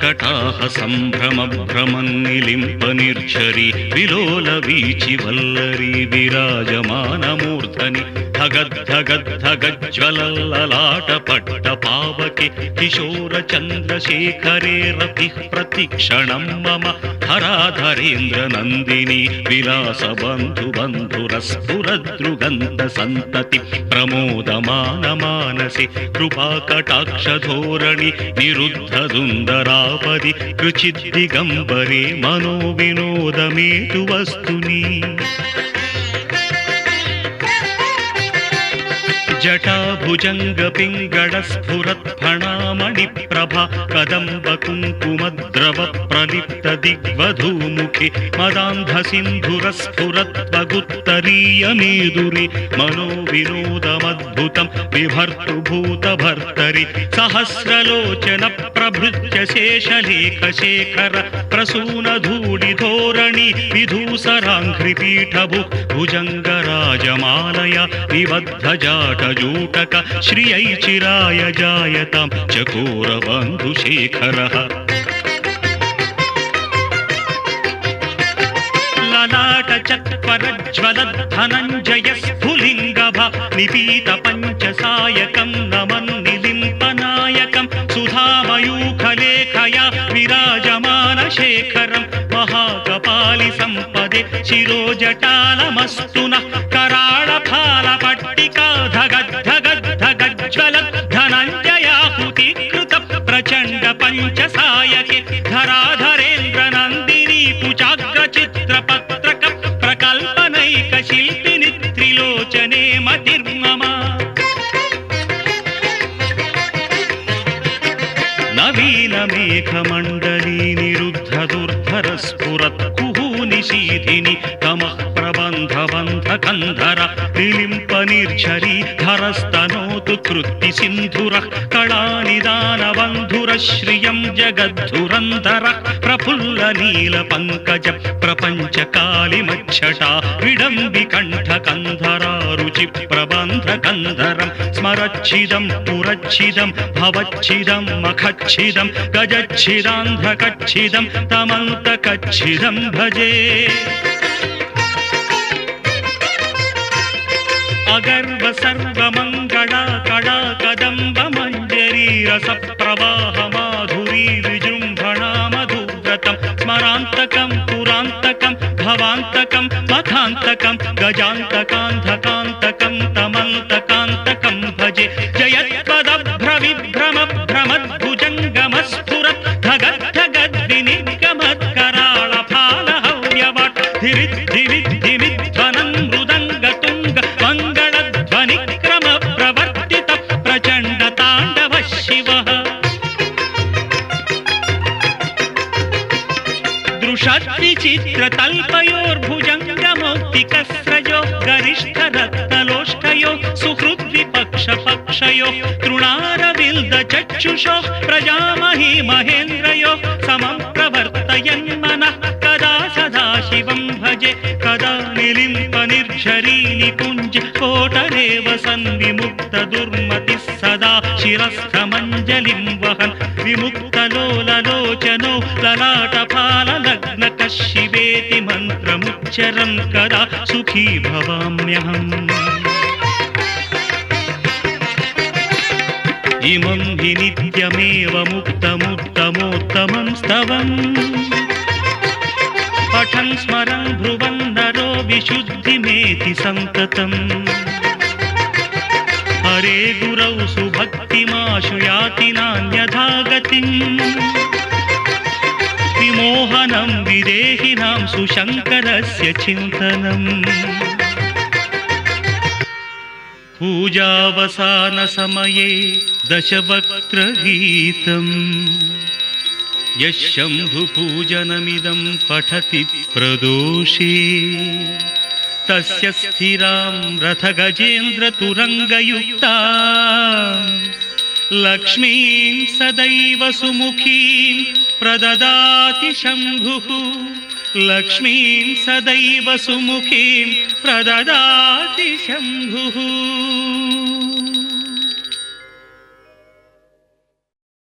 కటాహ సంభ్రమ భ్రమన్నిలింప నిర్ఝరి విలోల వీచి వల్లరి విరాజమానమూర్ధని ధగద్ధగద్ధగజ్వలల్లలాట పట్ట పావకి కిశోర చంద్రశేఖరే రతి ప్రతిక్షణం మమ హరాధరేంద్ర నందిని విలాస బంధు బంధురస్ఫురదృగంధ సంతతి ప్రమోదమాన మానసి కృపాకటాక్ష ధోరణి నిరుద్ధ దుందరాపది కృచిద్దిగంబరే మనో వినోదమేతు వస్తుని జటాభుజంగ పింగళ స్ఫురత్ ఫణామణి ప్రభ కదంబ కుంకుమద్రవ ప్రలిప్త దిగ్వధూముఖి మదాంధ సింధుర స్ఫురత్వగుత్తరీయ మేదురి మనో వినోదమద్భుతం విభర్తు భూత భర్తరి సహస్రలోచన ప్రభృత్య శేషలేఖ శేఖర ప్రసూన ధూళి ధోరణి విధూసరాంఘ్రి పీఠభు భుజంగ రాజమాలయ నిబద్ధ జాట జూటక శ్రియై చిరాయ జాయతాం చకోర బంధు శేఖరః లలాట చత్వరజ్వల ధనంజయ స్ఫులింగభ నిపీత పంచసాయకం నమన్నిలింపనాయకం సుధామయూఖలేఖయా విరాజమాన శేఖరం మహాకపాలి సంపదే శిరోజటాలమస్తు నః కరాళ ఫాల పట్టికా ధగద్ధగద్ధగజ్వల ధనంజయాహుతి కృత ప్రచండ పంచసాయకే ధరాధరేంద్ర నందిని కుచాగ్ర చిత్ర పత్రక ప్రకల్పనైక శిల్పిని త్రిలోచనే మతిర్మమ నవీన మేఘమండలీ నిరుద్ధ దుర్ధర స్ఫురత్ కుహూ నిశీధిని తమః ప్రబంధ బంధ కంధర విలింప నిర్ఝరీ ధరస్తనోతు కృత్తి సింధురః కళానిదాన బంధుర శ్రియం జగద్ధురంధర ప్రఫుల్ల నీల పంకజ ప్రపంచ కాళిమచ్చటా విడంబి కంఠ కంధరా రుచి ప్రబంధ కంధరం స్మరచ్చిదం పురచ్చిదం భవచ్చిదం మఖచ్చిదం గజచ్చిదాంధ్రకచ్చిదం తమంతకచ్చిదం భజే అగర్వ సర్వమంగళ కళా కదంబ మంజరీ రస ప్రవాహ మాధురీ విజృంభణా మధువ్రతం స్మరాంతకం పురాంతకం భవాంతకం మఖాంతకం గజాంతకాంధకాంతకం తమంతకాంతకం భజే జయత్పదభ్ర విభ్రమ భ్రమద్భుజంగమ స్ఫురత్ ధగద్ధగద్వినిగమత్కరాళ ఫాల హవ్యవట్ ధిరిద్ధివిద్ధిమిధ్వనం మృదంగ తుంగ మంగళ ధ్వని క్రమ ప్రవర్తిత ప్రచండ తాండవ శివః దృషద్విచిత్ర తల్పయోర్భుజంగమౌక్తికస్రజో గరిష్ఠ రత్నలోష్టయో సుహృద్విపక్ష పక్షయో తృణారవిల్ద చక్షుషో ప్రజామహీ మహేంద్రయో సమం ప్రవర్తయన్ మనః కదా సదా శివం భజే కదా నిలింప నిర్ఝరీ నికుంజ కోటరేవ సన్విముక్త దుర్మతి సదా శిరస్థమంజలిం వహన్ విముక్తలోలలోచనో లలాట ఫాల లగ్న కశివేతి మంత్రముచ్చరం కదా సుఖీ భవామ్యహం ఇమం హి నిత్యమేవ ముక్తముత్తమోత్తమం స్తవం పఠన్ స్మరన్ భ్రువన్ నరో విశుద్ధిమేతి సంతతం హరే గురౌ సుభక్తిమాశు యాతి నాన్యథా గతిం విమోహనం విదేహినాం సుశంకరస్య చింతనం పూజావసాన సమయే దశవక్త్రగీతం యశంభు పూజనమిదం పఠతి ప్రదోషే తస్య స్థిరాం రథ గజేంద్ర తురంగయుక్తా లక్ష్మీం సదైవ సుముఖీం ప్రదదాతి శంభుః లక్ష్మీం సదైవ సుముఖీం ప్రదదాతి శంభుః